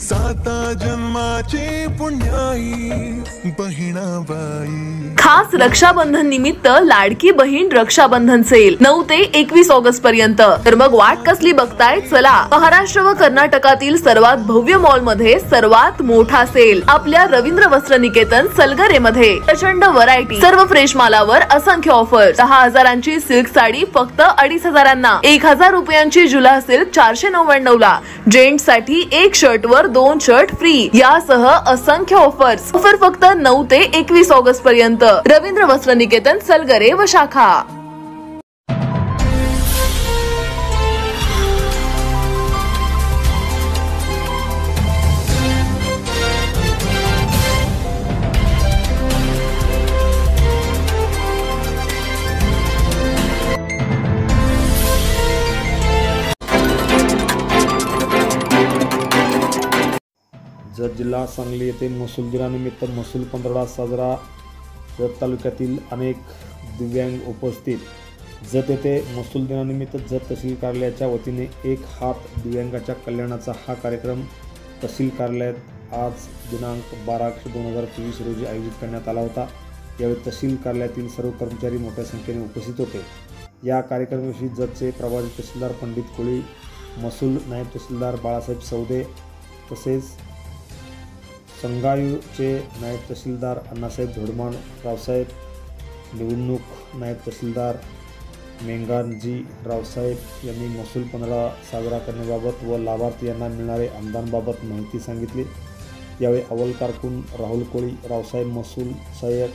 साता जन्माची पुण्याई बहिणाबाई। खास रक्षाबंधन निमित्त लाडकी बहीण रक्षाबंधन सेल 9 ते 21 ऑगस्ट पर्यंत। तर मग वाट कसली बघताय, चला महाराष्ट्र व कर्नाटकातील सर्वात भव्य मॉल मध्ये सर्वात मोठा सेल आपल्या रवींद्र वस्त्र निकेतन सलगरे मध्ये। प्रचंड व्हरायटी, सर्व फ्रेश मालावर असंख्य ऑफर। 10,000ची सिल्क साडी फक्त 2,500 ला, 1,000 रुपयांची जुला सिल्क 499 ला, जेंट्स साठी एक शर्ट वर 2 शर्ट फ्री यासह असंख्य ऑफर्स। ऑफर फक्त 9 ते 21 ऑगस्ट पर्यंत। रवींद्र वस्त्र निकेतन सलगरे व शाखा। जत जिल्हा सांगली येथे महसूल दिनानिमित्त महसूल पंधरवडा साजरा। जत तालुक्यातील अनेक दिव्यांग उपस्थित। जत येथे महसूल दिनानिमित्त जत तहसील कार्यालयाच्या वतीने एक हात दिव्यांगाच्या कल्याणाचा हा कार्यक्रम तहसील कार्यालयात आज दिनांक 12/2024 रोजी आयोजित करण्यात आला होता। यावेळी तहसील कार्यालयातील सर्व कर्मचारी मोठ्या संख्येने उपस्थित होते। या कार्यक्रमाविषयी जतचे प्रभारी तहसीलदार पंडित कोळी, महसूल नायब तहसीलदार बाळासाहेब सौदे तसेच संगायूचे नायब तहसीलदार अण्णासाहेब धोडमान, रावसाहेब, निवडणूक नायब तहसीलदार मेंगानजी रावसाहेब यांनी महसूल पंधरवडा साजरा करण्याबाबत व लाभार्थी यांना मिळणारे अनुदानाबाबत माहिती सांगितली। यावेळी अव्वल कारकून राहुल कोळी, रावसाहेब महसूल सहाय्यक,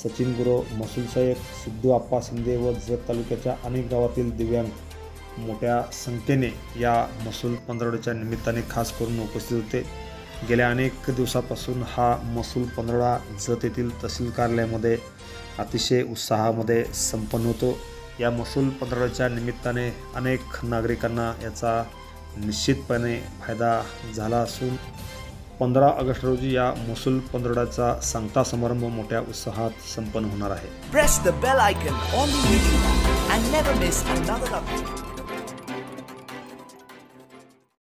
सचिन गुरव महसूल सहाय्यक, सिद्धू आप्पा शिंदे व जत तालुक्याच्या अनेक गावातील दिव्यांग मोठ्या संख्येने या महसूल पंधरवड्याच्या निमित्ताने खास करून उपस्थित होते। गेल्या अनेक दिवसापासून हा महसूल पंधरवडा जत येथील तहसील कार्यालयामध्ये अतिशय उत्साहामध्ये संपन्न होतो। या महसूल पंधरवड्याच्या निमित्ताने अनेक नागरिकांना याचा निश्चितपणे फायदा झाला असून 15 ऑगस्ट रोजी या महसूल पंधरवड्याचा सांगता समारंभ मोठ्या उत्साहात संपन्न होणार आहे। Press the bell icon on the video and never miss another update.